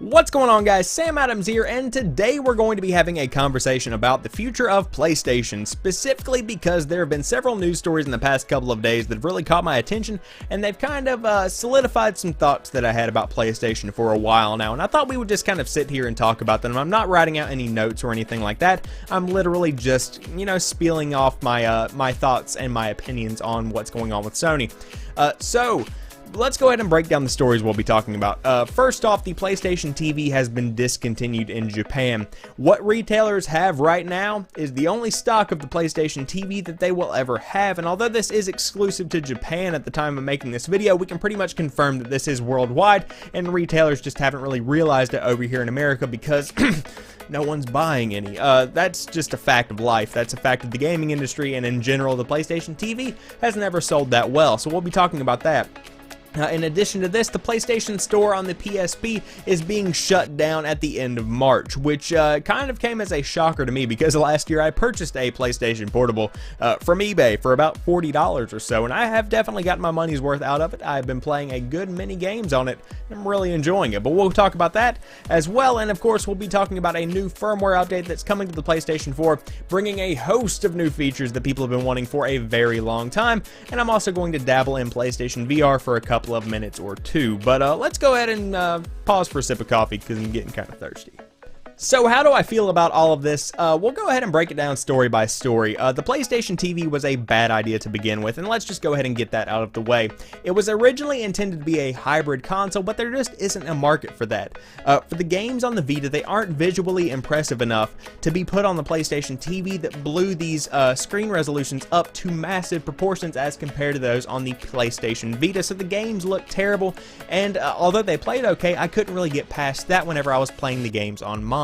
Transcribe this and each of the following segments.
What's going on, guys? Sam Adams here, and today we're going to be having a conversation about the future of PlayStation, specifically because there have been several news stories in the past couple of days that have really caught my attention, and they've kind of solidified some thoughts that I had about PlayStation for a while now, and I thought we would just kind of sit here and talk about them. I'm not writing out any notes or anything like that. I'm literally just, spieling off my my thoughts and my opinions on what's going on with Sony. So let's go ahead and break down the stories we'll be talking about. First off, the PlayStation TV has been discontinued in Japan. What retailers have right now is the only stock of the PlayStation TV that they will ever have, and although this is exclusive to Japan at the time of making this video, we can pretty much confirm that this is worldwide, and retailers just haven't really realized it over here in America because no one's buying any. That's just a fact of life. That's a fact of the gaming industry, and in general, the PlayStation TV has never sold that well, so we'll be talking about that. In addition to this, the PlayStation Store on the PSP is being shut down at the end of March, which kind of came as a shocker to me because last year I purchased a PlayStation Portable from eBay for about $40 or so, and I have definitely gotten my money's worth out of it. I've been playing a good many games on it, and I'm really enjoying it, but we'll talk about that as well, and of course we'll be talking about a new firmware update that's coming to the PlayStation 4, bringing a host of new features that people have been wanting for a very long time, and I'm also going to dabble in PlayStation VR for a couple of minutes or two, but let's go ahead and pause for a sip of coffee because I'm getting kind of thirsty. So how do I feel about all of this? We'll go ahead and break it down story by story. The PlayStation TV was a bad idea to begin with, and let's just go ahead and get that out of the way. It was originally intended to be a hybrid console, but there just isn't a market for that. For the games on the Vita, they aren't visually impressive enough to be put on the PlayStation TV that blew these screen resolutions up to massive proportions as compared to those on the PlayStation Vita, so the games look terrible, and although they played okay, I couldn't really get past that whenever I was playing the games on mine.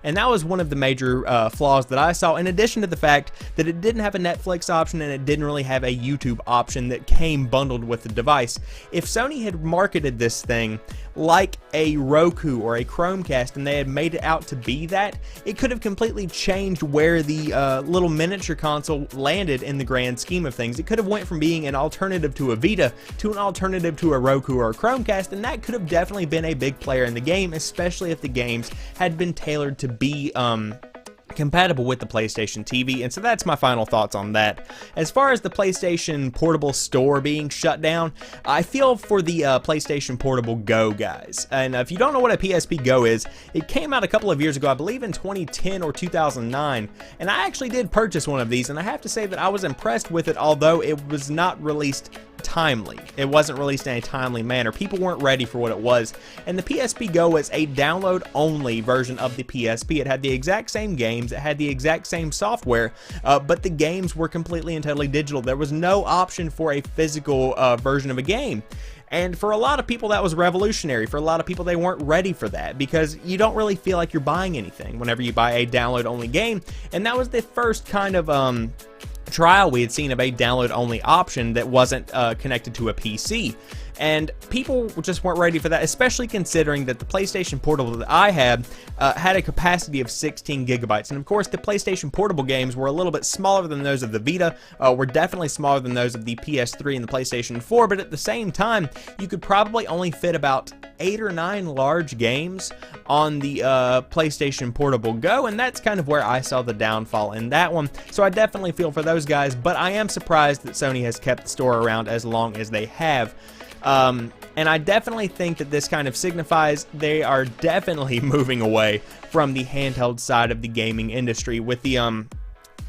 And that was one of the major flaws that I saw, in addition to the fact that it didn't have a Netflix option and it didn't really have a YouTube option that came bundled with the device. If Sony had marketed this thing like a Roku or a Chromecast and they had made it out to be that, it could have completely changed where the little miniature console landed in the grand scheme of things. It could have went from being an alternative to a Vita to an alternative to a Roku or a Chromecast, and that could have definitely been a big player in the game, especially if the games had been tailored to be compatible with the PlayStation TV, and so that's my final thoughts on that. As far as the PlayStation Portable Store being shut down, I feel for the PlayStation Portable Go guys, and if you don't know what a PSP Go is, it came out a couple of years ago, I believe in 2010 or 2009, and I actually did purchase one of these, and I have to say that I was impressed with it, although it was not released timely. It wasn't released in a timely manner. People weren't ready for what it was, and the PSP Go was a download-only version of the PSP. It had the exact same games, it had the exact same software, but the games were completely and totally digital. There was no option for a physical version of a game. And for a lot of people, that was revolutionary. For a lot of people, they weren't ready for that because you don't really feel like you're buying anything whenever you buy a download-only game, and that was the first kind of trial we had seen of a download-only option that wasn't connected to a PC. And people just weren't ready for that, especially considering that the PlayStation Portable that I had a capacity of 16 gigabytes. And of course, the PlayStation Portable games were a little bit smaller than those of the Vita, were definitely smaller than those of the PS3 and the PlayStation 4, but at the same time, you could probably only fit about 8 or 9 large games on the PlayStation Portable Go, and that's kind of where I saw the downfall in that one. So I definitely feel for those guys, but I am surprised that Sony has kept the store around as long as they have. And I definitely think that this kind of signifies they are definitely moving away from the handheld side of the gaming industry, with the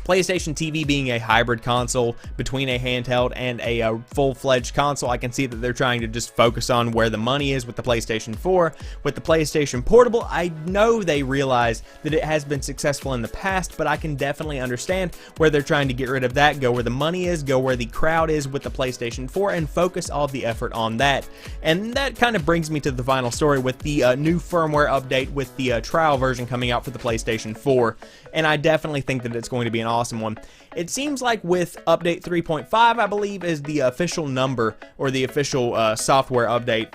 PlayStation TV being a hybrid console between a handheld and a full-fledged console. I can see that they're trying to just focus on where the money is with the PlayStation 4. With the PlayStation Portable, I know they realize that it has been successful in the past, but I can definitely understand where they're trying to get rid of that, go where the money is, go where the crowd is with the PlayStation 4, and focus all the effort on that. And that kind of brings me to the final story with the new firmware update with the trial version coming out for the PlayStation 4. And I definitely think that it's going to be an awesome one. It seems like with update 3.5, I believe, is the official number, or the official software update,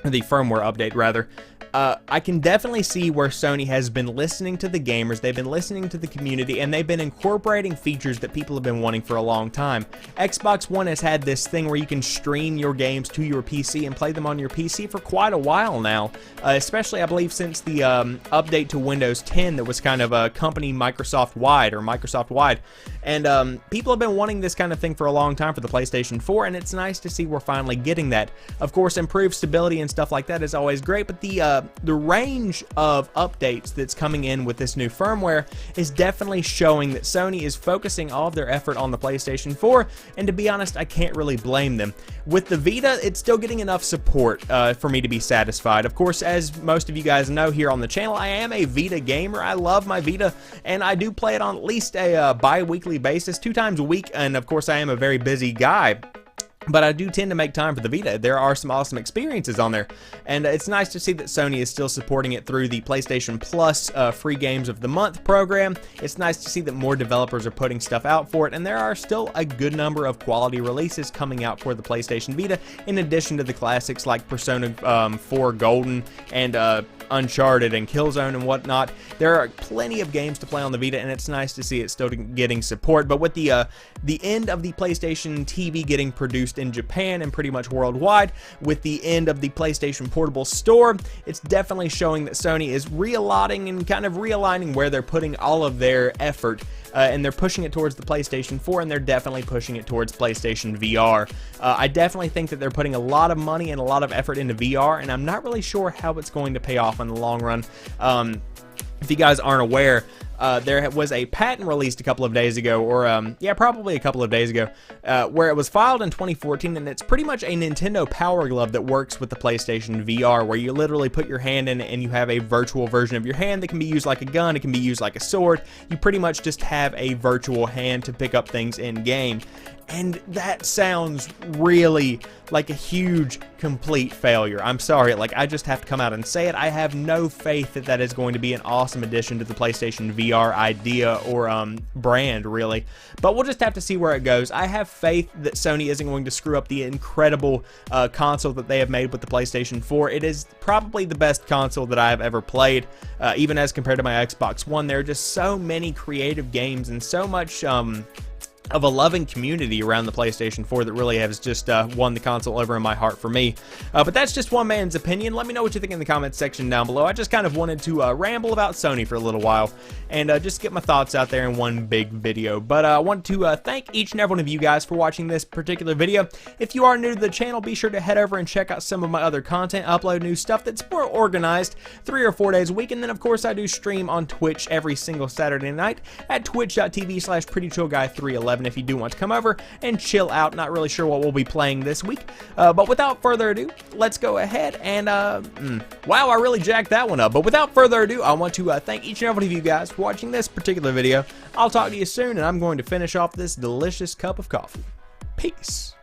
or the firmware update rather, I can definitely see where Sony has been listening to the gamers, they've been listening to the community, and they've been incorporating features that people have been wanting for a long time. Xbox One has had this thing where you can stream your games to your PC and play them on your PC for quite a while now, especially I believe since the update to Windows 10 that was kind of a company Microsoft-wide, and people have been wanting this kind of thing for a long time for the PlayStation 4, and it's nice to see we're finally getting that. Of course, improved stability and stuff like that is always great, but the range of updates that's coming in with this new firmware is definitely showing that Sony is focusing all of their effort on the PlayStation 4, and to be honest, I can't really blame them. With the Vita, it's still getting enough support for me to be satisfied. Of course, as most of you guys know here on the channel, I am a Vita gamer. I love my Vita, and I do play it on at least a bi-weekly basis, 2 times a week, and of course, I am a very busy guy. But I do tend to make time for the Vita. There are some awesome experiences on there, and it's nice to see that Sony is still supporting it through the PlayStation Plus free games of the month program. It's nice to see that more developers are putting stuff out for it, and there are still a good number of quality releases coming out for the PlayStation Vita, in addition to the classics like Persona 4 Golden and Uncharted and Killzone and whatnot. There are plenty of games to play on the Vita, and it's nice to see it still getting support. But with the end of the PlayStation TV getting produced in Japan and pretty much worldwide, with the end of the PlayStation Portable Store, it's definitely showing that Sony is realigning and kind of realigning where they're putting all of their effort, and they're pushing it towards the PlayStation 4, and they're definitely pushing it towards PlayStation VR. I definitely think that they're putting a lot of money and a lot of effort into VR, and I'm not really sure how it's going to pay off in the long run. If you guys aren't aware, there was a patent released a couple of days ago, or yeah, probably a couple of days ago, where it was filed in 2014, and it's pretty much a Nintendo Power Glove that works with the PlayStation VR, where you literally put your hand in it and you have a virtual version of your hand that can be used like a gun, it can be used like a sword. You pretty much just have a virtual hand to pick up things in game. And that sounds really like a huge, complete failure. I'm sorry, like, I just have to come out and say it. I have no faith that that is going to be an awesome addition to the PlayStation VR idea or brand, really. But we'll just have to see where it goes. I have faith that Sony isn't going to screw up the incredible console that they have made with the PlayStation 4. It is probably the best console that I have ever played, even as compared to my Xbox One. There are just so many creative games and so much of a loving community around the PlayStation 4 that really has just won the console over in my heart for me. But that's just one man's opinion. Let me know what you think in the comments section down below. I just kind of wanted to ramble about Sony for a little while and just get my thoughts out there in one big video. But I want to thank each and every one of you guys for watching this particular video. If you are new to the channel, be sure to head over and check out some of my other content, upload new stuff that's more organized 3 or 4 days a week. And then, of course, I do stream on Twitch every single Saturday night at twitch.tv/prettychillguy311 if you do want to come over and chill out. Not really sure what we'll be playing this week, but without further ado, let's go ahead and wow, I really jacked that one up. But without further ado, I want to thank each and every one of you guys for watching this particular video. I'll talk to you soon, and I'm going to finish off this delicious cup of coffee. Peace.